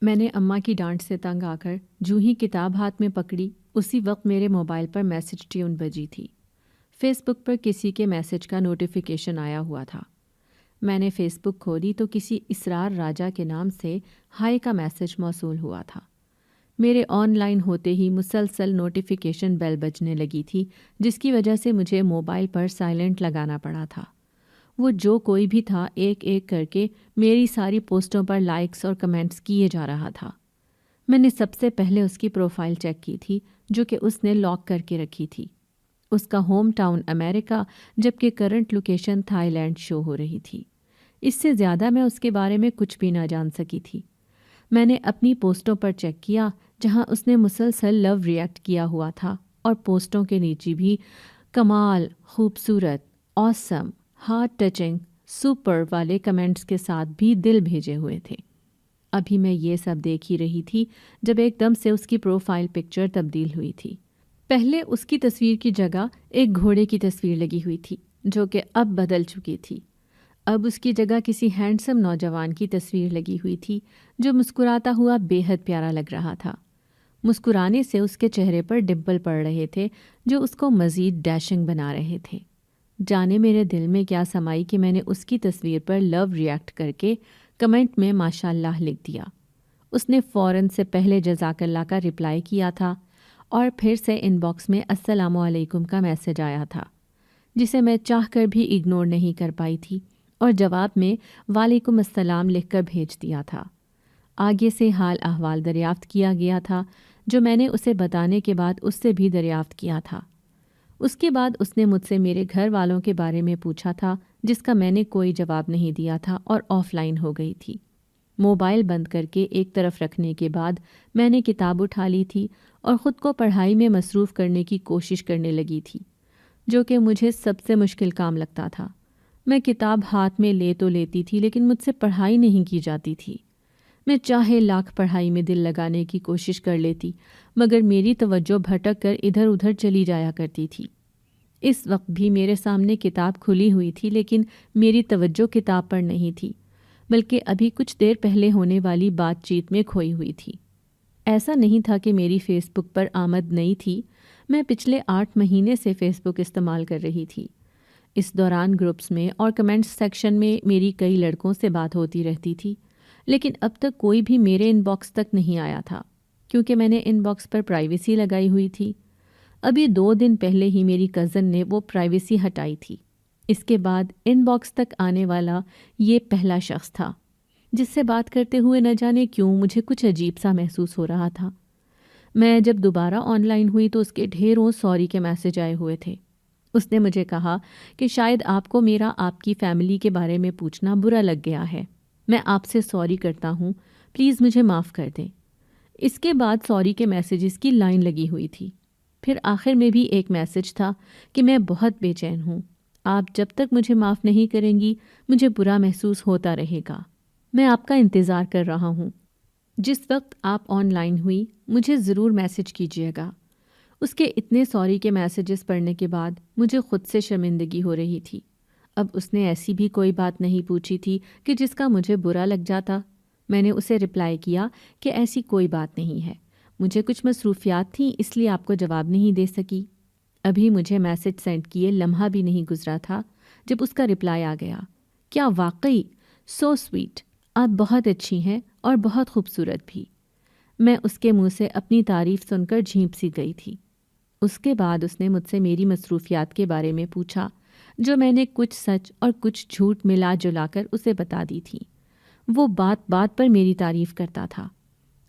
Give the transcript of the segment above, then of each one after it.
میں نے اماں کی ڈانٹ سے تنگ آ کر جو ہی کتاب ہاتھ میں پکڑی اسی وقت میرے موبائل پر میسج ٹیون بجی تھی۔ فیس بک پر کسی کے میسج کا نوٹیفیکیشن آیا ہوا تھا۔ میں نے فیس بک کھولی تو کسی اسرار راجہ کے نام سے ہائی کا میسج موصول ہوا تھا۔ میرے آن لائن ہوتے ہی مسلسل نوٹیفیکیشن بیل بجنے لگی تھی، جس کی وجہ سے مجھے موبائل پر سائلنٹ لگانا پڑا تھا۔ وہ جو کوئی بھی تھا ایک ایک کر کے میری ساری پوسٹوں پر لائکس اور کمنٹس کیے جا رہا تھا۔ میں نے سب سے پہلے اس کی پروفائل چیک کی تھی، جو کہ اس نے لاک کر کے رکھی تھی۔ اس کا ہوم ٹاؤن امریکہ جبکہ کرنٹ لوکیشن تھائی لینڈ شو ہو رہی تھی۔ اس سے زیادہ میں اس کے بارے میں کچھ بھی نہ جان سکی تھی۔ میں نے اپنی پوسٹوں پر چیک کیا جہاں اس نے مسلسل لو ریئیکٹ کیا ہوا تھا، اور پوسٹوں کے نیچے بھی کمال، خوبصورت، آسم، ہارٹ ٹچنگ، سپر والے کمنٹس کے ساتھ بھی دل بھیجے ہوئے تھے۔ ابھی میں یہ سب دیکھ ہی رہی تھی جب ایک دم سے اس کی پروفائل پکچر تبدیل ہوئی تھی۔ پہلے اس کی تصویر کی جگہ ایک گھوڑے کی تصویر لگی ہوئی تھی، جو کہ اب بدل چکی تھی۔ اب اس کی جگہ کسی ہینڈسم نوجوان کی تصویر لگی ہوئی تھی، جو مسکراتا ہوا بے حد پیارا لگ رہا تھا۔ مسکرانے سے اس کے چہرے پر ڈمپل پڑ رہے تھے، جو اس کو مزید ڈیشنگ بنا رہے تھے۔ جانے میرے دل میں کیا سمائی کہ میں نے اس کی تصویر پر لو ریئیکٹ کر کے کمنٹ میں ماشاء اللہ لکھ دیا۔ اس نے فوراً سے پہلے جزاک اللہ کا رپلائی کیا تھا، اور پھر سے ان باکس میں السلام علیکم کا میسج آیا تھا، جسے میں چاہ کر بھی اگنور نہیں کر پائی تھی، اور جواب میں وعلیکم السلام لکھ کر بھیج دیا تھا۔ آگے سے حال احوال دریافت کیا گیا تھا، جو میں نے اسے بتانے کے بعد اس سے بھی دریافت کیا تھا۔ اس کے بعد اس نے مجھ سے میرے گھر والوں کے بارے میں پوچھا تھا، جس کا میں نے کوئی جواب نہیں دیا تھا اور آف لائن ہو گئی تھی۔ موبائل بند کر کے ایک طرف رکھنے کے بعد میں نے کتاب اٹھا لی تھی اور خود کو پڑھائی میں مصروف کرنے کی کوشش کرنے لگی تھی، جو کہ مجھے سب سے مشکل کام لگتا تھا۔ میں کتاب ہاتھ میں لے تو لیتی تھی، لیکن مجھ سے پڑھائی نہیں کی جاتی تھی۔ میں چاہے لاکھ پڑھائی میں دل لگانے کی کوشش کر لیتی، مگر میری توجہ بھٹک کر ادھر ادھر چلی جایا کرتی تھی۔ اس وقت بھی میرے سامنے کتاب کھلی ہوئی تھی، لیکن میری توجہ کتاب پر نہیں تھی، بلکہ ابھی کچھ دیر پہلے ہونے والی بات چیت میں کھوئی ہوئی تھی۔ ایسا نہیں تھا کہ میری فیس بک پر آمد نئی تھی، میں پچھلے 8 مہینے سے فیس بک استعمال کر رہی تھی۔ اس دوران گروپس میں اور کمنٹس سیکشن میں میری کئی لڑکوں سے بات ہوتی رہتی تھی، لیکن اب تک کوئی بھی میرے ان باکس تک نہیں آیا تھا، کیونکہ میں نے ان باکس پر پرائیویسی لگائی ہوئی تھی۔ ابھی 2 دن پہلے ہی میری کزن نے وہ پرائیویسی ہٹائی تھی۔ اس کے بعد ان باکس تک آنے والا یہ پہلا شخص تھا، جس سے بات کرتے ہوئے نہ جانے کیوں مجھے کچھ عجیب سا محسوس ہو رہا تھا۔ میں جب دوبارہ آن لائن ہوئی تو اس کے ڈھیروں سوری کے میسج آئے ہوئے تھے۔ اس نے مجھے کہا کہ شاید آپ کو میرا آپ کی فیملی کے بارے میں پوچھنا برا لگ گیا ہے، میں آپ سے سوری کرتا ہوں، پلیز مجھے معاف کر دیں۔ اس کے بعد سوری کے میسیجز کی لائن لگی ہوئی تھی۔ پھر آخر میں بھی ایک میسج تھا کہ میں بہت بے چین ہوں، آپ جب تک مجھے معاف نہیں کریں گی مجھے برا محسوس ہوتا رہے گا، میں آپ کا انتظار کر رہا ہوں۔ جس وقت آپ آن لائن ہوئی مجھے ضرور میسج کیجیے گا۔ اس کے اتنے سوری کے میسیجز پڑھنے کے بعد مجھے خود سے شرمندگی ہو رہی تھی۔ اب اس نے ایسی بھی کوئی بات نہیں پوچھی تھی کہ جس کا مجھے برا لگ جاتا۔ میں نے اسے رپلائی کیا کہ ایسی کوئی بات نہیں ہے، مجھے کچھ مصروفیات تھیں اس لیے آپ کو جواب نہیں دے سکی۔ ابھی مجھے میسج سینڈ کیے لمحہ بھی نہیں گزرا تھا جب اس کا رپلائی آ گیا، کیا واقعی سو سویٹ، آپ بہت اچھی ہیں اور بہت خوبصورت بھی۔ میں اس کے منہ سے اپنی تعریف سن کر جھینپ سی گئی تھی۔ اس کے بعد اس نے مجھ سے میری مصروفیات کے بارے میں پوچھا، جو میں نے کچھ سچ اور کچھ جھوٹ ملا جلا کر اسے بتا دی تھی۔ وہ بات بات پر میری تعریف کرتا تھا۔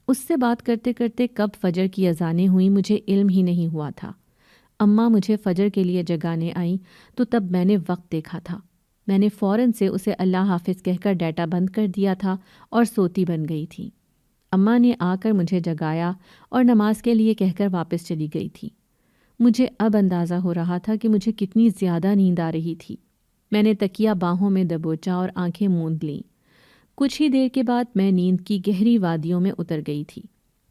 اس سے بات کرتے کرتے کب فجر کی اذانیں ہوئیں مجھے علم ہی نہیں ہوا تھا۔ اماں مجھے فجر کے لیے جگانے آئیں تو تب میں نے وقت دیکھا تھا۔ میں نے فوراً سے اسے اللہ حافظ کہہ کر ڈیٹا بند کر دیا تھا اور سوتی بن گئی تھی۔ اماں نے آ کر مجھے جگایا اور نماز کے لیے کہہ کر واپس چلی گئی تھی۔ مجھے اب اندازہ ہو رہا تھا کہ مجھے کتنی زیادہ نیند آ رہی تھی۔ میں نے تکیہ باہوں میں دبوچا اور آنکھیں موند لیں۔ کچھ ہی دیر کے بعد میں نیند کی گہری وادیوں میں اتر گئی تھی۔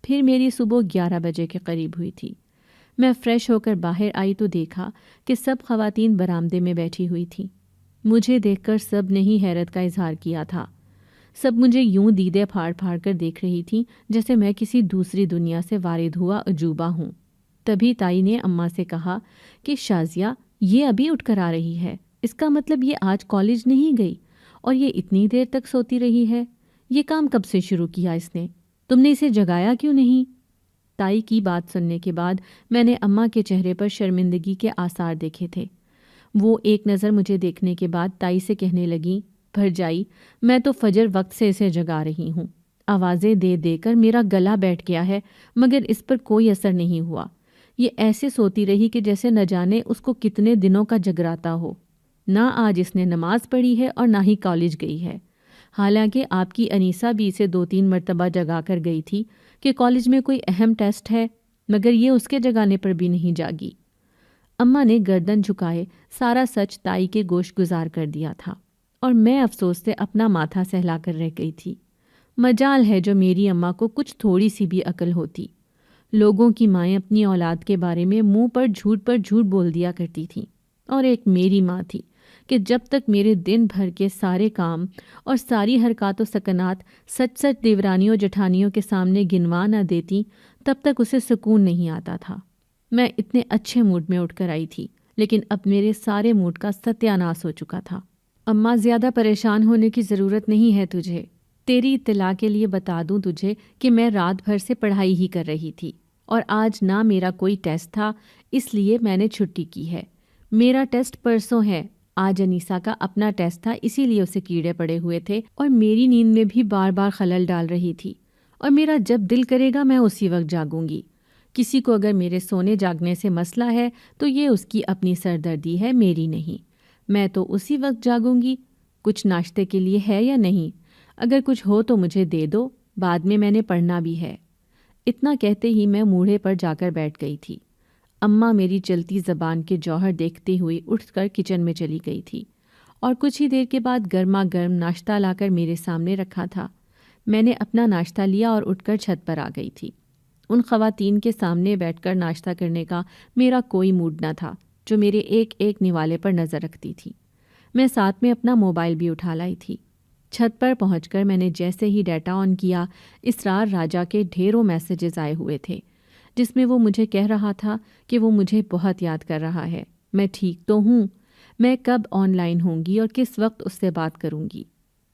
پھر میری صبح 11 بجے کے قریب ہوئی تھی۔ میں فریش ہو کر باہر آئی تو دیکھا کہ سب خواتین برآمدے میں بیٹھی ہوئی تھیں۔ مجھے دیکھ کر سب نے ہی حیرت کا اظہار کیا تھا۔ سب مجھے یوں دیدے پھاڑ پھاڑ کر دیکھ رہی تھیں جیسے میں کسی دوسری دنیا سے وارد ہوا عجوبہ ہوں۔ تبھی تائی نے اماں سے کہا کہ شازیہ یہ ابھی اٹھ کر آ رہی ہے، اس کا مطلب یہ آج کالج نہیں گئی اور یہ اتنی دیر تک سوتی رہی ہے۔ یہ کام کب سے شروع کیا اس نے؟ تم نے اسے جگایا کیوں نہیں؟ تائی کی بات سننے کے بعد میں نے اماں کے چہرے پر شرمندگی کے آثار دیکھے تھے۔ وہ ایک نظر مجھے دیکھنے کے بعد تائی سے کہنے لگیں، بھرجائی میں تو فجر وقت سے اسے جگا رہی ہوں، آوازیں دے دے کر میرا گلا بیٹھ گیا ہے مگر اس پر کوئی اثر نہیں ہوا۔ یہ ایسے سوتی رہی کہ جیسے نہ جانے اس کو کتنے دنوں کا جگراتا ہو۔ نہ آج اس نے نماز پڑھی ہے اور نہ ہی کالج گئی ہے، حالانکہ آپ کی انیسہ بھی اسے 2-3 مرتبہ جگا کر گئی تھی کہ کالج میں کوئی اہم ٹیسٹ ہے، مگر یہ اس کے جگانے پر بھی نہیں جاگی۔ اماں نے گردن جھکائے سارا سچ تائی کے گوش گزار کر دیا تھا اور میں افسوس سے اپنا ماتھا سہلا کر رہ گئی تھی۔ مجال ہے جو میری اماں کو کچھ تھوڑی سی بھی عقل ہوتی۔ لوگوں کی مائیں اپنی اولاد کے بارے میں منہ پر جھوٹ بول دیا کرتی تھیں، اور ایک میری ماں تھی کہ جب تک میرے دن بھر کے سارے کام اور ساری حرکات و سکنات سچ دیورانیوں جٹھانیوں کے سامنے گنوا نہ دیتی تب تک اسے سکون نہیں آتا تھا۔ میں اتنے اچھے موڈ میں اٹھ کر آئی تھی، لیکن اب میرے سارے موڈ کا ستیاناش ہو چکا تھا۔ اماں زیادہ پریشان ہونے کی ضرورت نہیں ہے تجھے، تیری اطلاع کے لیے بتا دوں تجھے کہ میں رات بھر سے پڑھائی ہی کر رہی تھی اور آج نہ میرا کوئی ٹیسٹ تھا، اس لیے میں نے چھٹی کی ہے۔ میرا ٹیسٹ پرسوں ہے، آج انیسہ کا اپنا ٹیسٹ تھا اسی لیے اسے کیڑے پڑے ہوئے تھے اور میری نیند میں بھی بار بار خلل ڈال رہی تھی، اور میرا جب دل کرے گا میں اسی وقت جاگوں گی۔ کسی کو اگر میرے سونے جاگنے سے مسئلہ ہے تو یہ اس کی اپنی سردردی ہے، میری نہیں۔ میں تو اسی وقت جاگوں گی۔ کچھ ناشتے کے لیے ہے یا نہیں؟ اگر کچھ ہو تو مجھے دے دو، بعد میں نے پڑھنا بھی ہے۔ اتنا کہتے ہی میں موڑھے پر جا کر بیٹھ گئی تھی۔ اماں میری چلتی زبان کے جوہر دیکھتے ہوئے اٹھ کر کچن میں چلی گئی تھی اور کچھ ہی دیر کے بعد گرما گرم ناشتہ لا کر میرے سامنے رکھا تھا۔ میں نے اپنا ناشتہ لیا اور اٹھ کر چھت پر آ گئی تھی۔ ان خواتین کے سامنے بیٹھ کر ناشتہ کرنے کا میرا کوئی موڈ نہ تھا جو میرے ایک ایک نوالے پر نظر رکھتی تھی۔ میں ساتھ میں اپنا موبائل بھی اٹھا لائی تھی۔ چھت پر پہنچ کر میں نے جیسے ہی ڈیٹا آن کیا، اسرار راجہ کے ڈھیروں میسیجز آئے ہوئے تھے جس میں وہ مجھے کہہ رہا تھا کہ وہ مجھے بہت یاد کر رہا ہے، میں ٹھیک تو ہوں، میں کب آن لائن ہوں گی اور کس وقت اس سے بات کروں گی۔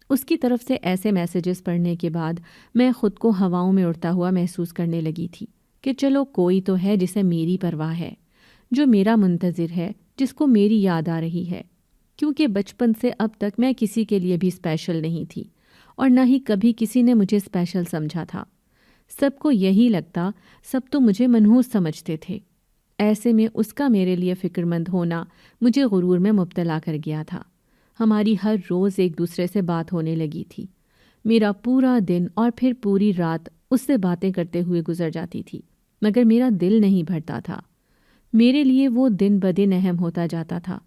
اس کی طرف سے ایسے میسیجز پڑھنے کے بعد میں خود کو ہواؤں میں اڑتا ہوا محسوس کرنے لگی تھی کہ چلو کوئی تو ہے جسے میری پرواہ ہے، جو میرا منتظر ہے، جس کو میری یاد آ رہی ہے، کیونکہ بچپن سے اب تک میں کسی کے لیے بھی اسپیشل نہیں تھی اور نہ ہی کبھی کسی نے مجھے اسپیشل سمجھا تھا۔ سب کو یہی لگتا، سب تو مجھے منحوس سمجھتے تھے۔ ایسے میں اس کا میرے لیے فکر مند ہونا مجھے غرور میں مبتلا کر گیا تھا۔ ہماری ہر روز ایک دوسرے سے بات ہونے لگی تھی۔ میرا پورا دن اور پھر پوری رات اس سے باتیں کرتے ہوئے گزر جاتی تھی، مگر میرا دل نہیں بھرتا تھا۔ میرے لیے وہ دن بدن اہم ہوتا جاتا تھا۔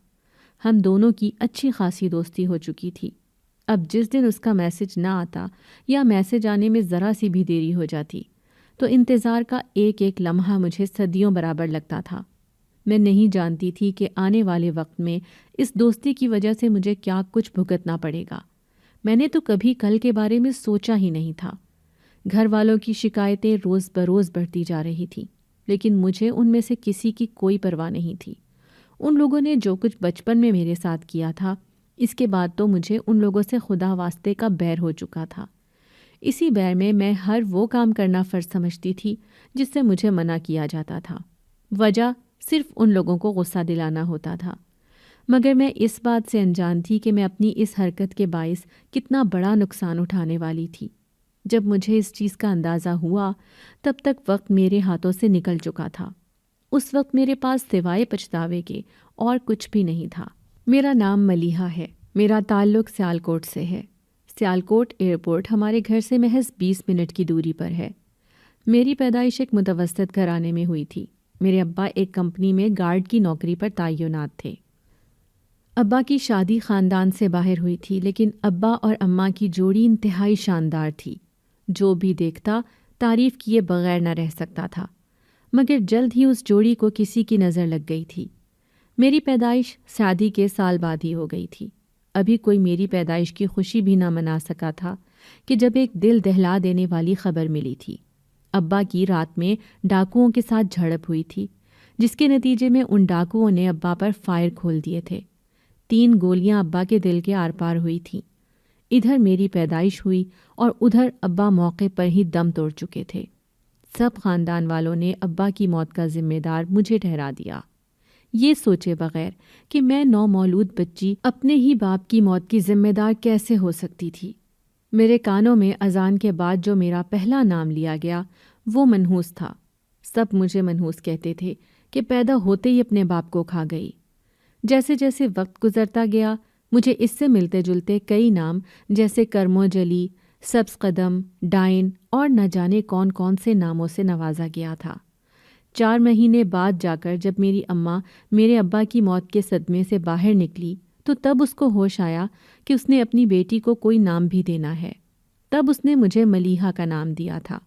ہم دونوں کی اچھی خاصی دوستی ہو چکی تھی۔ اب جس دن اس کا میسج نہ آتا یا میسج آنے میں ذرا سی بھی دیری ہو جاتی تو انتظار کا ایک ایک لمحہ مجھے صدیوں برابر لگتا تھا۔ میں نہیں جانتی تھی کہ آنے والے وقت میں اس دوستی کی وجہ سے مجھے کیا کچھ بھگتنا پڑے گا۔ میں نے تو کبھی کل کے بارے میں سوچا ہی نہیں تھا۔ گھر والوں کی شکایتیں روز بروز بڑھتی جا رہی تھیں، لیکن مجھے ان میں سے کسی کی کوئی پرواہ نہیں تھی۔ ان لوگوں نے جو کچھ بچپن میں میرے ساتھ کیا تھا، اس کے بعد تو مجھے ان لوگوں سے خدا واسطے کا بیر ہو چکا تھا۔ اسی بیر میں ہر وہ کام کرنا فرض سمجھتی تھی جس سے مجھے منع کیا جاتا تھا۔ وجہ صرف ان لوگوں کو غصہ دلانا ہوتا تھا، مگر میں اس بات سے انجان تھی کہ میں اپنی اس حرکت کے باعث کتنا بڑا نقصان اٹھانے والی تھی۔ جب مجھے اس چیز کا اندازہ ہوا تب تک وقت میرے ہاتھوں سے نکل چکا تھا۔ اس وقت میرے پاس سوائے پچھتاوے کے اور کچھ بھی نہیں تھا۔ میرا نام ملیحہ ہے، میرا تعلق سیالکوٹ سے ہے۔ سیالکوٹ ایئرپورٹ ہمارے گھر سے محض 20 منٹ کی دوری پر ہے۔ میری پیدائش ایک متوسط گھرانے میں ہوئی تھی۔ میرے ابا ایک کمپنی میں گارڈ کی نوکری پر تعینات تھے۔ ابا کی شادی خاندان سے باہر ہوئی تھی، لیکن ابا اور اماں کی جوڑی انتہائی شاندار تھی۔ جو بھی دیکھتا تعریف کیے بغیر نہ رہ سکتا تھا، مگر جلد ہی اس جوڑی کو کسی کی نظر لگ گئی تھی۔ میری پیدائش شادی کے سال بعد ہی ہو گئی تھی۔ ابھی کوئی میری پیدائش کی خوشی بھی نہ منا سکا تھا کہ جب ایک دل دہلا دینے والی خبر ملی تھی۔ ابا کی رات میں ڈاکوؤں کے ساتھ جھڑپ ہوئی تھی، جس کے نتیجے میں ان ڈاکوؤں نے ابا پر فائر کھول دیے تھے۔ 3 گولیاں ابا کے دل کے آر پار ہوئی تھیں۔ ادھر میری پیدائش ہوئی اور ادھر ابا موقع پر ہی دم توڑ چکے تھے۔ سب خاندان والوں نے ابا کی موت کا ذمہ دار مجھے ٹھہرا دیا، یہ سوچے بغیر کہ میں نومولود بچی اپنے ہی باپ کی موت کی ذمہ دار کیسے ہو سکتی تھی۔ میرے کانوں میں اذان کے بعد جو میرا پہلا نام لیا گیا وہ منحوس تھا۔ سب مجھے منحوس کہتے تھے کہ پیدا ہوتے ہی اپنے باپ کو کھا گئی۔ جیسے جیسے وقت گزرتا گیا مجھے اس سے ملتے جلتے کئی نام جیسے کرمو جلی، سبز قدم، ڈائن اور نہ جانے کون کون سے ناموں سے نوازا گیا تھا۔ 4 مہینے بعد جا کر جب میری اماں میرے ابا کی موت کے صدمے سے باہر نکلی تو تب اس کو ہوش آیا کہ اس نے اپنی بیٹی کو کوئی نام بھی دینا ہے۔ تب اس نے مجھے ملیحہ کا نام دیا تھا،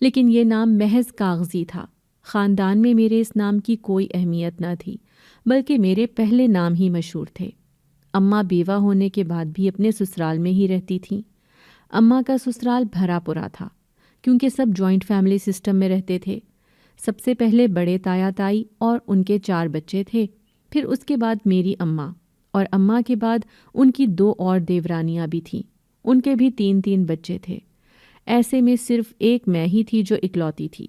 لیکن یہ نام محض کاغذی تھا۔ خاندان میں میرے اس نام کی کوئی اہمیت نہ تھی، بلکہ میرے پہلے نام ہی مشہور تھے۔ اماں بیوہ ہونے کے بعد بھی اپنے سسرال میں ہی رہتی تھیں۔ اماں کا سسرال بھرا پورا تھا، کیونکہ سب جوائنٹ فیملی سسٹم میں رہتے تھے۔ سب سے پہلے بڑے تایا تائی اور ان کے 4 بچے تھے، پھر اس کے بعد میری اماں، اور اماں کے بعد ان کی 2 اور دیورانیاں بھی تھیں، ان کے بھی 3 بچے تھے۔ ایسے میں صرف ایک میں ہی تھی جو اکلوتی تھی۔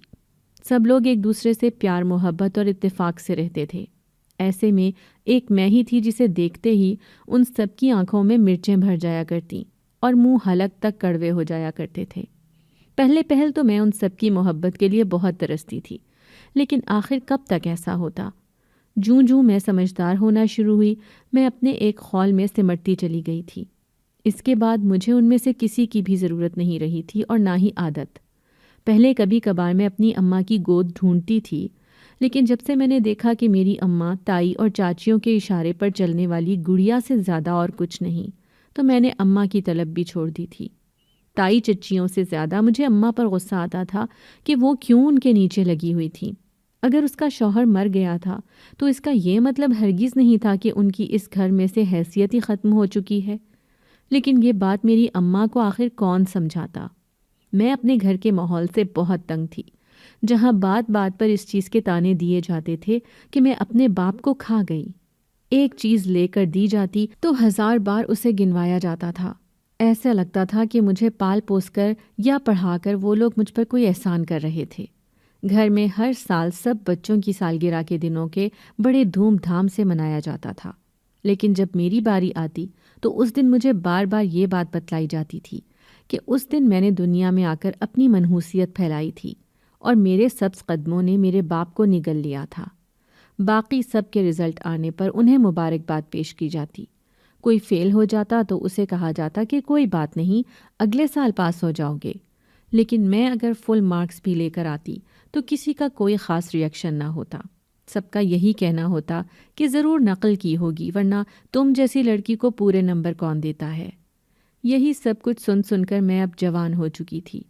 سب لوگ ایک دوسرے سے پیار محبت اور اتفاق سے رہتے تھے۔ ایسے میں ایک میں ہی تھی جسے دیکھتے ہی ان سب کی آنکھوں میں مرچیں بھر جایا کرتیں اور منہ حلق تک کڑوے ہو جایا کرتے تھے۔ پہل تو میں ان سب کی محبت کے لیے بہت ترستی تھی، لیکن آخر کب تک ایسا ہوتا؟ جوں میں سمجھدار ہونا شروع ہوئی میں اپنے ایک خول میں سمٹتی چلی گئی تھی۔ اس کے بعد مجھے ان میں سے کسی کی بھی ضرورت نہیں رہی تھی اور نہ ہی عادت۔ پہلے کبھی کبھار میں اپنی اماں کی گود ڈھونڈتی تھی، لیکن جب سے میں نے دیکھا کہ میری اماں تائی اور چاچیوں کے اشارے پر چلنے والی گڑیا سے زیادہ اور کچھ نہیں، تو میں نے اماں کی طلب بھی چھوڑ دی تھی۔ تائی چچیوں سے زیادہ مجھے اماں پر غصہ آتا تھا کہ وہ کیوں ان کے نیچے لگی ہوئی تھیں۔ اگر اس کا شوہر مر گیا تھا تو اس کا یہ مطلب ہرگز نہیں تھا کہ ان کی اس گھر میں سے حیثیت ہی ختم ہو چکی ہے۔ لیکن یہ بات میری اماں کو آخر کون سمجھاتا؟ میں اپنے گھر کے ماحول سے بہت تنگ تھی، جہاں بات بات پر اس چیز کے تانے دیے جاتے تھے کہ میں اپنے باپ کو کھا گئی۔ ایک چیز لے کر دی جاتی تو 1000 بار اسے گنوایا جاتا تھا۔ ایسا لگتا تھا کہ مجھے پال پوس کر یا پڑھا کر وہ لوگ مجھ پر کوئی احسان کر رہے تھے۔ گھر میں ہر سال سب بچوں کی سالگرہ کے دنوں کے بڑے دھوم دھام سے منایا جاتا تھا، لیکن جب میری باری آتی تو اس دن مجھے بار بار یہ بات بتلائی جاتی تھی کہ اس دن میں نے دنیا میں آ کر اپنی منحوسیت پھیلائی تھی اور میرے سبز قدموں نے میرے باپ کو نگل لیا تھا۔ باقی سب کے رزلٹ آنے پر انہیں مبارکباد پیش کی جاتی۔ کوئی فیل ہو جاتا تو اسے کہا جاتا کہ کوئی بات نہیں، اگلے سال پاس ہو جاؤ گے۔ لیکن میں اگر فل مارکس بھی لے کر آتی تو کسی کا کوئی خاص ریئیکشن نہ ہوتا۔ سب کا یہی کہنا ہوتا کہ ضرور نقل کی ہوگی، ورنہ تم جیسی لڑکی کو پورے نمبر کون دیتا ہے۔ یہی سب کچھ سن سن کر میں اب جوان ہو چکی تھی۔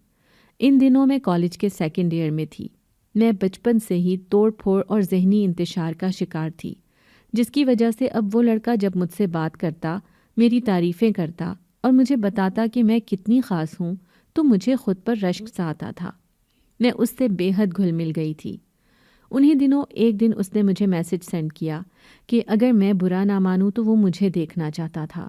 ان دنوں میں کالج کے 2nd ایئر میں تھی۔ میں بچپن سے ہی توڑ پھوڑ اور ذہنی انتشار کا شکار تھی، جس کی وجہ سے اب وہ لڑکا جب مجھ سے بات کرتا، میری تعریفیں کرتا اور مجھے بتاتا کہ میں کتنی خاص ہوں تو مجھے خود پر رشک سا آتا تھا۔ میں اس سے بے حد گھل مل گئی تھی۔ انہی دنوں ایک دن اس نے مجھے میسج سینڈ کیا کہ اگر میں برا نہ مانوں تو وہ مجھے دیکھنا چاہتا تھا۔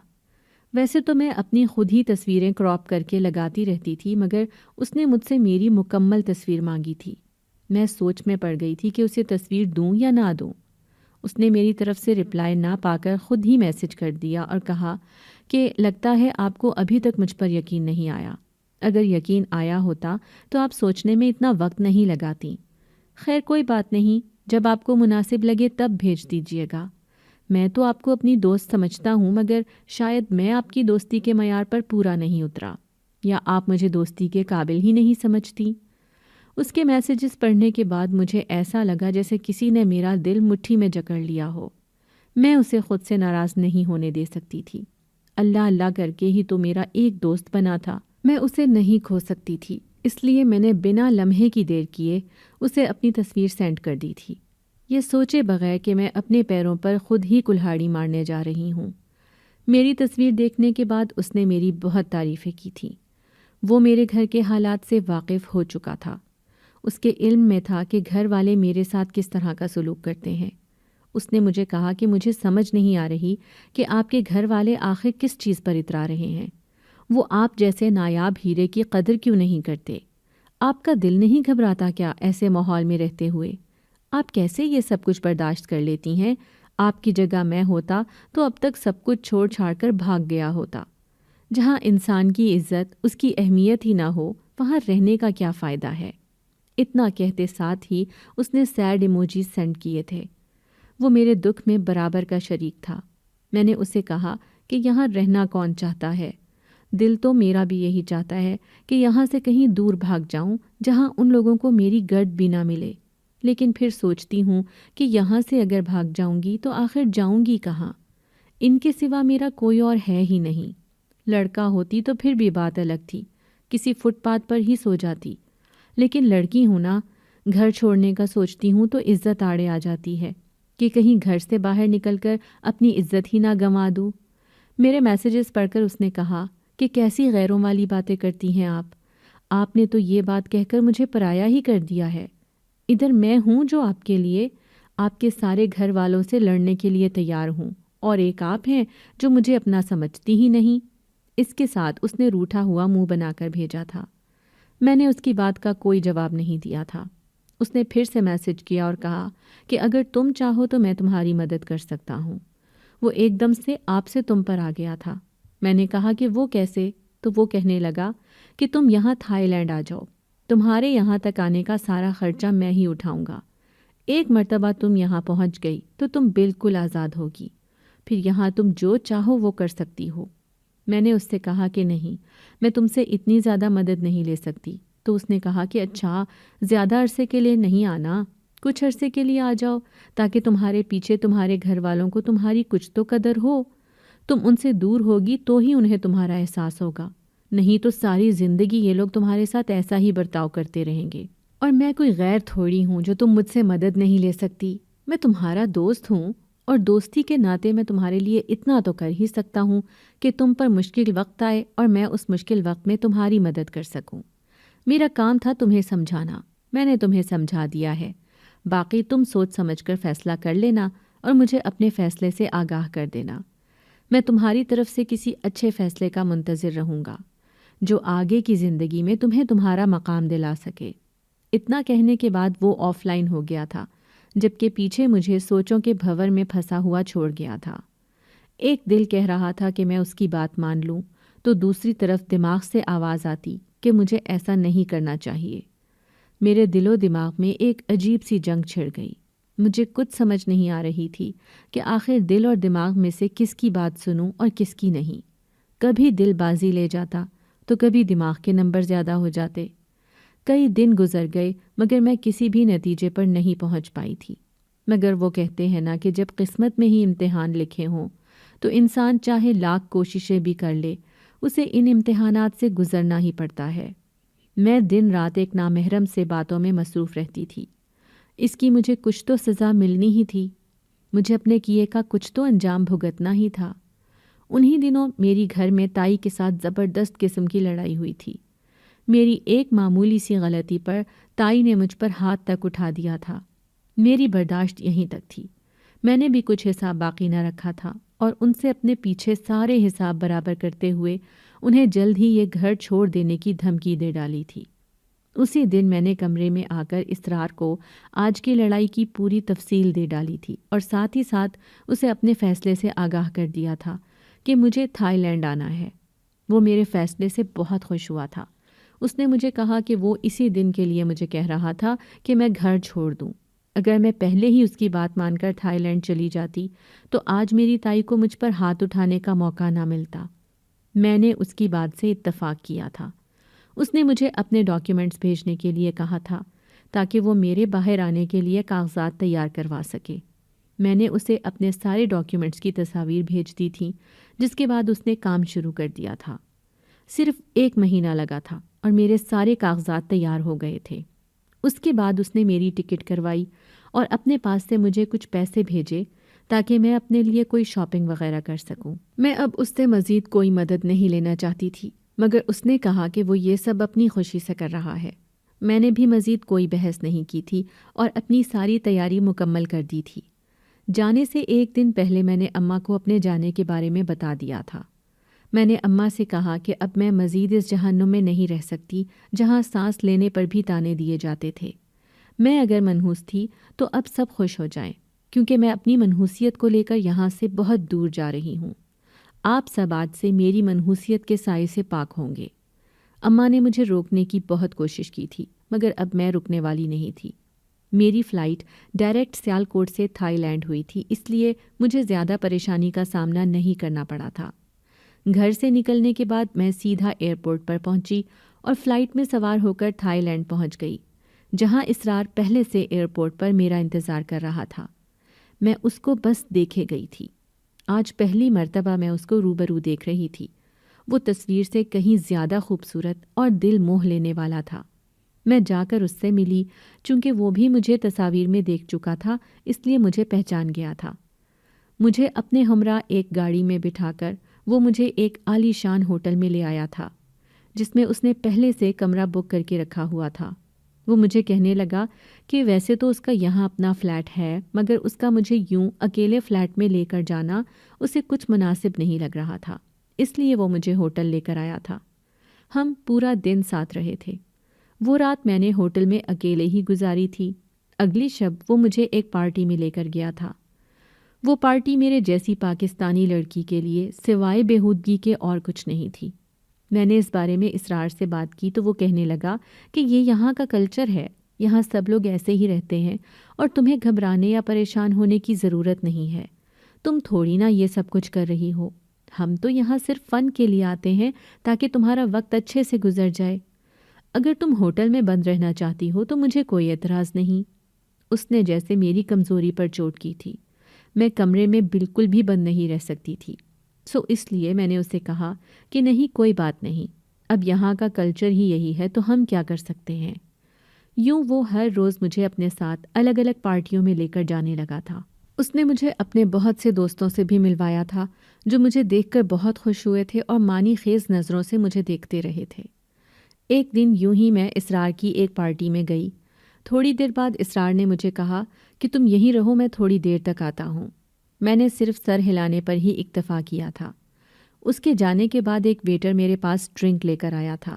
ویسے تو میں اپنی خود ہی تصویریں کراپ کر کے لگاتی رہتی تھی، مگر اس نے مجھ سے میری مکمل تصویر مانگی تھی۔ میں سوچ میں پڑ گئی تھی کہ اسے تصویر دوں یا نہ دوں۔ اس نے میری طرف سے رپلائی نہ پا کر خود ہی میسج کر دیا اور کہا کہ لگتا ہے آپ کو ابھی تک مجھ پر یقین نہیں آیا۔ اگر یقین آیا ہوتا تو آپ سوچنے میں اتنا وقت نہیں لگاتی۔ خیر کوئی بات نہیں، جب آپ کو مناسب لگے تب بھیج دیجیے گا۔ میں تو آپ کو اپنی دوست سمجھتا ہوں، مگر شاید میں آپ کی دوستی کے معیار پر پورا نہیں اترا، یا آپ مجھے دوستی کے قابل ہی نہیں سمجھتی۔ اس کے میسیجز پڑھنے کے بعد مجھے ایسا لگا جیسے کسی نے میرا دل مٹھی میں جکڑ لیا ہو۔ میں اسے خود سے ناراض نہیں ہونے دے سکتی تھی۔ اللہ اللہ کر کے ہی تو میرا ایک دوست بنا تھا، میں اسے نہیں کھو سکتی تھی۔ اس لیے میں نے بنا لمحے کی دیر کیے اسے اپنی تصویر سینڈ کر دی تھی، یہ سوچے بغیر کہ میں اپنے پیروں پر خود ہی کلہاڑی مارنے جا رہی ہوں۔ میری تصویر دیکھنے کے بعد اس نے میری بہت تعریفیں کی تھیں۔ وہ میرے گھر کے حالات سے واقف ہو چکا تھا۔ اس کے علم میں تھا کہ گھر والے میرے ساتھ کس طرح کا سلوک کرتے ہیں۔ اس نے مجھے کہا کہ مجھے سمجھ نہیں آ رہی کہ آپ کے گھر والے آخر کس چیز پر اترا رہے ہیں۔ وہ آپ جیسے نایاب ہیرے کی قدر کیوں نہیں کرتے؟ آپ کا دل نہیں گھبراتا کیا ایسے ماحول میں رہتے ہوئے؟ آپ کیسے یہ سب کچھ برداشت کر لیتی ہیں؟ آپ کی جگہ میں ہوتا تو اب تک سب کچھ چھوڑ چھاڑ کر بھاگ گیا ہوتا۔ جہاں انسان کی عزت، اس کی اہمیت ہی نہ ہو، وہاں رہنے کا کیا فائدہ ہے؟ اتنا کہتے ساتھ ہی اس نے سیڈ ایموجیز سینڈ کیے تھے۔ وہ میرے دکھ میں برابر کا شریک تھا۔ میں نے اسے کہا کہ یہاں رہنا کون چاہتا ہے؟ دل تو میرا بھی یہی چاہتا ہے کہ یہاں سے کہیں دور بھاگ جاؤں جہاں ان لوگوں کو میری گرد بھی نہ ملے، لیکن پھر سوچتی ہوں کہ یہاں سے اگر بھاگ جاؤں گی تو آخر جاؤں گی کہاں؟ ان کے سوا میرا کوئی اور ہے ہی نہیں۔ لڑکا ہوتی تو پھر بھی بات الگ تھی، کسی فٹ پاتھ پر ہی سو جاتی، لیکن لڑکی ہوں نا، گھر چھوڑنے کا سوچتی ہوں تو عزت آڑے آ جاتی ہے کہ کہیں گھر سے باہر نکل کر اپنی عزت ہی نہ گنوا دوں۔ میرے میسیجز پڑھ کر اس نے کہا کہ کیسی غیروں والی باتیں کرتی ہیں آپ نے تو یہ بات کہہ کر مجھے پرایا ہی کر دیا ہے۔ ادھر میں ہوں جو آپ کے لیے، آپ کے سارے گھر والوں سے لڑنے کے لیے تیار ہوں، اور ایک آپ ہیں جو مجھے اپنا سمجھتی ہی نہیں۔ اس کے ساتھ اس نے روٹھا ہوا منہ بنا کر بھیجا تھا۔ میں نے اس کی بات کا کوئی جواب نہیں دیا تھا۔ اس نے پھر سے میسج کیا اور کہا کہ اگر تم چاہو تو میں تمہاری مدد کر سکتا ہوں۔ وہ ایک دم سے آپ سے تم پر آ گیا تھا۔ میں نے کہا کہ وہ کیسے؟ تو وہ کہنے لگا کہ تم یہاں تھائی لینڈ آ جاؤ، تمہارے یہاں تک آنے کا سارا خرچہ میں ہی اٹھاؤں گا۔ ایک مرتبہ تم یہاں پہنچ گئی تو تم بالکل آزاد ہوگی، پھر یہاں تم جو چاہو وہ کر سکتی ہو۔ میں نے اس سے کہا کہ نہیں، میں تم سے اتنی زیادہ مدد نہیں لے سکتی۔ تو اس نے کہا کہ اچھا، زیادہ عرصے کے لیے نہیں آنا، کچھ عرصے کے لیے آ جاؤ تاکہ تمہارے پیچھے تمہارے گھر والوں کو تمہاری کچھ تو قدر ہو۔ تم ان سے دور ہوگی تو ہی انہیں تمہارا احساس ہوگا، نہیں تو ساری زندگی یہ لوگ تمہارے ساتھ ایسا ہی برتاؤ کرتے رہیں گے۔ اور میں کوئی غیر تھوڑی ہوں جو تم مجھ سے مدد نہیں لے سکتی۔ میں تمہارا دوست ہوں، اور دوستی کے ناطے میں تمہارے لیے اتنا تو کر ہی سکتا ہوں کہ تم پر مشکل وقت آئے اور میں اس مشکل وقت میں تمہاری مدد کر سکوں۔ میرا کام تھا تمہیں سمجھانا، میں نے تمہیں سمجھا دیا ہے، باقی تم سوچ سمجھ کر فیصلہ کر لینا اور مجھے اپنے فیصلے سے آگاہ کر دینا۔ میں تمہاری طرف سے کسی اچھے فیصلے کا منتظر رہوں گا جو آگے کی زندگی میں تمہیں تمہارا مقام دلا سکے۔ اتنا کہنے کے بعد وہ آف لائن ہو گیا تھا، جبکہ پیچھے مجھے سوچوں کے بھنور میں پھنسا ہوا چھوڑ گیا تھا۔ ایک دل کہہ رہا تھا کہ میں اس کی بات مان لوں، تو دوسری طرف دماغ سے آواز آتی کہ مجھے ایسا نہیں کرنا چاہیے۔ میرے دل و دماغ میں ایک عجیب سی جنگ چھڑ گئی۔ مجھے کچھ سمجھ نہیں آ رہی تھی کہ آخر دل اور دماغ میں سے کس کی بات سنوں اور کس کی نہیں۔ کبھی دل بازی لے جاتا تو کبھی دماغ کے نمبر زیادہ ہو جاتے۔ کئی دن گزر گئے مگر میں کسی بھی نتیجے پر نہیں پہنچ پائی تھی۔ مگر وہ کہتے ہیں نا کہ جب قسمت میں ہی امتحان لکھے ہوں تو انسان چاہے لاکھ کوششیں بھی کر لے، اسے ان امتحانات سے گزرنا ہی پڑتا ہے۔ میں دن رات ایک نامحرم سے باتوں میں مصروف رہتی تھی۔ اس کی مجھے کچھ تو سزا ملنی ہی تھی، مجھے اپنے کیے کا کچھ تو انجام بھگتنا ہی تھا۔ انہی دنوں میری گھر میں تائی کے ساتھ زبردست قسم کی لڑائی ہوئی تھی۔ میری ایک معمولی سی غلطی پر تائی نے مجھ پر ہاتھ تک اٹھا دیا تھا۔ میری برداشت یہیں تک تھی۔ میں نے بھی کچھ حساب باقی نہ رکھا تھا اور ان سے اپنے پیچھے سارے حساب برابر کرتے ہوئے انہیں جلد ہی یہ گھر چھوڑ دینے کی دھمکی دے ڈالی تھی۔ اسی دن میں نے کمرے میں آ کر اسرار کو آج کی لڑائی کی پوری تفصیل دے ڈالی تھی اور ساتھ ہی ساتھ اسے اپنے فیصلے سے آگاہ کر دیا تھا کہ مجھے تھائی لینڈ آنا ہے۔ وہ میرے فیصلے سے بہت خوش ہوا تھا۔ اس نے مجھے کہا کہ وہ اسی دن کے لیے مجھے کہہ رہا تھا کہ میں گھر چھوڑ دوں۔ اگر میں پہلے ہی اس کی بات مان کر تھائی لینڈ چلی جاتی تو آج میری تائی کو مجھ پر ہاتھ اٹھانے کا موقع نہ ملتا۔ میں نے اس کی بات سے اتفاق کیا تھا۔ اس نے مجھے اپنے ڈاکیومنٹس بھیجنے کے لیے کہا تھا تاکہ وہ میرے باہر آنے کے لیے کاغذات تیار کروا سکے۔ میں نے اسے اپنے سارے ڈاکیومنٹس کی تصاویر بھیج دی تھیں، جس کے بعد اس نے کام شروع کر دیا تھا۔ صرف 1 مہینہ لگا تھا اور میرے سارے کاغذات تیار ہو گئے تھے۔ اس کے بعد اس نے میری ٹکٹ کروائی اور اپنے پاس سے مجھے کچھ پیسے بھیجے تاکہ میں اپنے لیے کوئی شاپنگ وغیرہ کر سکوں۔ میں اب اس سے مزید کوئی مدد نہیں لینا چاہتی تھی۔ مگر اس نے کہا کہ وہ یہ سب اپنی خوشی سے کر رہا ہے۔ میں نے بھی مزید کوئی بحث نہیں کی تھی اور اپنی ساری تیاری مکمل کر دی تھی۔ جانے سے ایک دن پہلے میں نے اماں کو اپنے جانے کے بارے میں بتا دیا تھا۔ میں نے اماں سے کہا کہ اب میں مزید اس جہنم میں نہیں رہ سکتی جہاں سانس لینے پر بھی تانے دیے جاتے تھے۔ میں اگر منحوس تھی تو اب سب خوش ہو جائیں، کیونکہ میں اپنی منحوسیت کو لے کر یہاں سے بہت دور جا رہی ہوں۔ آپ سب آج سے میری منحوسیت کے سائے سے پاک ہوں گے۔ اماں نے مجھے روکنے کی بہت کوشش کی تھی، مگر اب میں رکنے والی نہیں تھی۔ میری فلائٹ ڈائریکٹ سیالکوٹ سے تھائی لینڈ ہوئی تھی، اس لیے مجھے زیادہ پریشانی کا سامنا نہیں کرنا پڑا تھا۔ گھر سے نکلنے کے بعد میں سیدھا ایئرپورٹ پر پہنچی اور فلائٹ میں سوار ہو کر تھائی لینڈ پہنچ گئی، جہاں اسرار پہلے سے ایئرپورٹ پر میرا انتظار کر رہا تھا۔ میں اس کو بس دیکھے گئی تھی۔ آج پہلی مرتبہ میں اس کو روبرو دیکھ رہی تھی۔ وہ تصویر سے کہیں زیادہ خوبصورت اور دل موہ لینے والا تھا۔ میں جا کر اس سے ملی، چونکہ وہ بھی مجھے تصاویر میں دیکھ چکا تھا، اس لیے مجھے پہچان گیا تھا۔ مجھے اپنے ہمراہ ایک گاڑی میں بٹھا کر وہ مجھے ایک عالی شان ہوٹل میں لے آیا تھا، جس میں اس نے پہلے سے کمرہ بک کر کے رکھا ہوا تھا۔ وہ مجھے کہنے لگا کہ ویسے تو اس کا یہاں اپنا فلیٹ ہے، مگر اس کا مجھے یوں اکیلے فلیٹ میں لے کر جانا اسے کچھ مناسب نہیں لگ رہا تھا، اس لیے وہ مجھے ہوٹل لے کر آیا تھا۔ ہم پورا دن ساتھ رہے تھے۔ وہ رات میں نے ہوٹل میں اکیلے ہی گزاری تھی۔ اگلی شب وہ مجھے ایک پارٹی میں لے کر گیا تھا۔ وہ پارٹی میرے جیسی پاکستانی لڑکی کے لیے سوائے بےہودگی کے اور کچھ نہیں تھی۔ میں نے اس بارے میں اسرار سے بات کی تو وہ کہنے لگا کہ یہ یہاں کا کلچر ہے، یہاں سب لوگ ایسے ہی رہتے ہیں اور تمہیں گھبرانے یا پریشان ہونے کی ضرورت نہیں ہے۔ تم تھوڑی نہ یہ سب کچھ کر رہی ہو، ہم تو یہاں صرف فن کے لیے آتے ہیں تاکہ تمہارا وقت اچھے سے گزر جائے۔ اگر تم ہوٹل میں بند رہنا چاہتی ہو تو مجھے کوئی اعتراض نہیں۔ اس نے جیسے میری کمزوری پر چوٹ کی تھی۔ میں کمرے میں بالکل بھی بند نہیں رہ سکتی تھی، اس لیے میں نے اسے کہا کہ نہیں، کوئی بات نہیں، اب یہاں کا کلچر ہی یہی ہے تو ہم کیا کر سکتے ہیں۔ یوں وہ ہر روز مجھے اپنے ساتھ الگ الگ پارٹیوں میں لے کر جانے لگا تھا۔ اس نے مجھے اپنے بہت سے دوستوں سے بھی ملوایا تھا جو مجھے دیکھ کر بہت خوش ہوئے تھے اور معنی خیز نظروں سے مجھے دیکھتے رہے تھے۔ ایک دن یوں ہی میں اسرار کی ایک پارٹی میں گئی۔ تھوڑی دیر بعد اسرار نے مجھے کہا کہ تم یہیں رہو، میں تھوڑی دیر تک آتا ہوں۔ میں نے صرف سر ہلانے پر ہی اکتفا کیا تھا۔ اس کے جانے کے بعد ایک ویٹر میرے پاس ڈرنک لے کر آیا تھا۔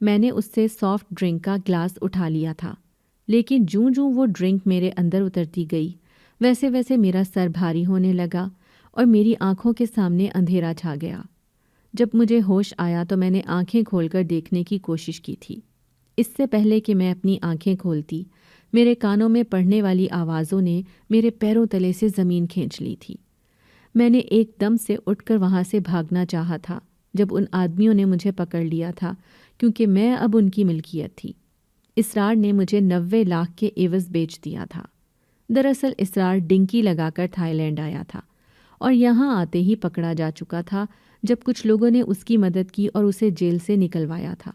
میں نے اس سے سافٹ ڈرنک کا گلاس اٹھا لیا تھا، لیکن جوں جوں وہ ڈرنک میرے اندر اترتی گئی ویسے ویسے میرا سر بھاری ہونے لگا اور میری آنکھوں کے سامنے اندھیرا چھا گیا۔ جب مجھے ہوش آیا تو میں نے آنکھیں کھول کر دیکھنے کی کوشش کی تھی۔ اس سے پہلے کہ میں اپنی آنکھیں کھولتی، میرے کانوں میں پڑنے والی آوازوں نے میرے پیروں تلے سے زمین کھینچ لی تھی۔ میں نے ایک دم سے اٹھ کر وہاں سے بھاگنا چاہا تھا جب ان آدمیوں نے مجھے پکڑ لیا تھا، کیونکہ میں اب ان کی ملکیت تھی۔ اسرار نے مجھے 90 لاکھ کے عوض بیچ دیا تھا۔ دراصل اسرار ڈنکی لگا کر تھائی لینڈ آیا تھا اور یہاں آتے ہی پکڑا جا چکا تھا جب کچھ لوگوں نے اس کی مدد کی اور اسے جیل سے نکلوایا تھا۔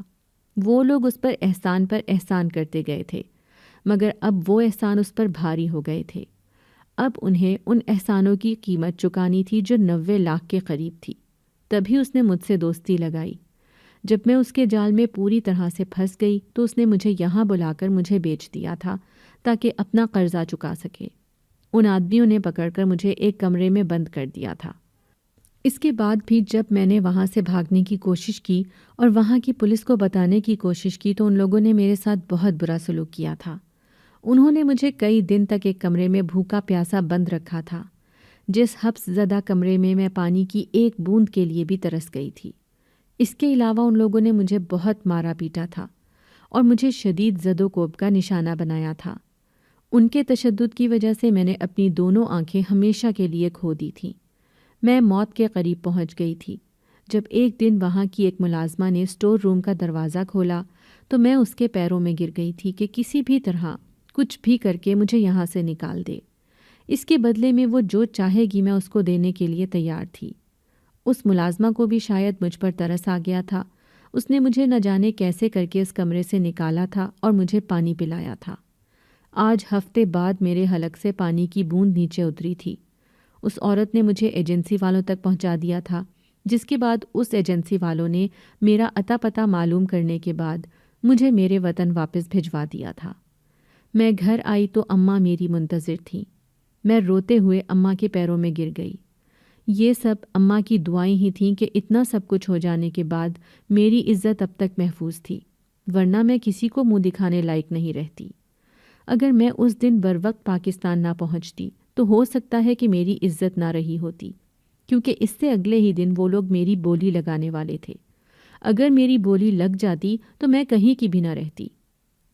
وہ لوگ اس پر احسان کرتے گئے تھے، مگر اب وہ احسان اس پر بھاری ہو گئے تھے۔ اب انہیں ان احسانوں کی قیمت چکانی تھی جو 90 لاکھ کے قریب تھی۔ تبھی اس نے مجھ سے دوستی لگائی۔ جب میں اس کے جال میں پوری طرح سے پھنس گئی تو اس نے مجھے یہاں بلا کر مجھے بیچ دیا تھا تاکہ اپنا قرضہ چکا سکے۔ ان آدمیوں نے پکڑ کر مجھے ایک کمرے میں بند کر دیا تھا۔ اس کے بعد بھی جب میں نے وہاں سے بھاگنے کی کوشش کی اور وہاں کی پولیس کو بتانے کی کوشش کی تو ان لوگوں نے میرے ساتھ بہت برا سلوک کیا تھا۔ انہوں نے مجھے کئی دن تک ایک کمرے میں بھوکا پیاسا بند رکھا تھا، جس حبس زدہ کمرے میں پانی کی ایک بوند کے لیے بھی ترس گئی تھی۔ اس کے علاوہ ان لوگوں نے مجھے بہت مارا پیٹا تھا اور مجھے شدید زد و کوب کا نشانہ بنایا تھا۔ ان کے تشدد کی وجہ سے میں نے اپنی دونوں آنکھیں ہمیشہ کے لیے کھو دی تھیں۔ میں موت کے قریب پہنچ گئی تھی۔ جب ایک دن وہاں کی ایک ملازمہ نے اسٹور روم کا دروازہ کھولا تو میں اس کے پیروں میں گر گئی تھی کہ کسی بھی طرح کچھ بھی کر کے مجھے یہاں سے نکال دے۔ اس کے بدلے میں وہ جو چاہے گی میں اس کو دینے کے لیے تیار تھی۔ اس ملازمہ کو بھی شاید مجھ پر ترس آ گیا تھا۔ اس نے مجھے نہ جانے کیسے کر کے اس کمرے سے نکالا تھا اور مجھے پانی پلایا تھا۔ آج ہفتے بعد میرے حلق سے پانی کی بوند نیچے اتری تھی۔ اس عورت نے مجھے ایجنسی والوں تک پہنچا دیا تھا جس کے بعد اس ایجنسی والوں نے میرا اتا پتہ معلوم کرنے کے بعد مجھے میرے وطن واپس بھجوا دیا تھا۔ میں گھر آئی تو اماں میری منتظر تھیں۔ میں روتے ہوئے اماں کے پیروں میں گر گئی۔ یہ سب اماں کی دعائیں ہی تھیں کہ اتنا سب کچھ ہو جانے کے بعد میری عزت اب تک محفوظ تھی، ورنہ میں کسی کو منہ دکھانے لائق نہیں رہتی۔ اگر میں اس دن بروقت پاکستان نہ پہنچتی تو ہو سکتا ہے کہ میری عزت نہ رہی ہوتی، کیونکہ اس سے اگلے ہی دن وہ لوگ میری بولی لگانے والے تھے۔ اگر میری بولی لگ جاتی تو میں کہیں کی بھی نہ رہتی۔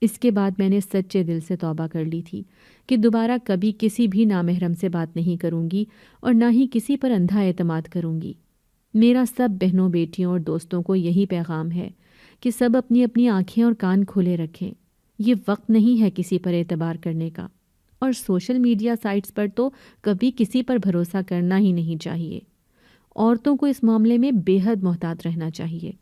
اس کے بعد میں نے سچے دل سے توبہ کر لی تھی کہ دوبارہ کبھی کسی بھی نامحرم سے بات نہیں کروں گی اور نہ ہی کسی پر اندھا اعتماد کروں گی۔ میرا سب بہنوں، بیٹیوں اور دوستوں کو یہی پیغام ہے کہ سب اپنی اپنی آنکھیں اور کان کھلے رکھیں۔ یہ وقت نہیں ہے کسی پر اعتبار کرنے کا، اور سوشل میڈیا سائٹس پر تو کبھی کسی پر بھروسہ کرنا ہی نہیں چاہیے۔ عورتوں کو اس معاملے میں بے حد محتاط رہنا چاہیے۔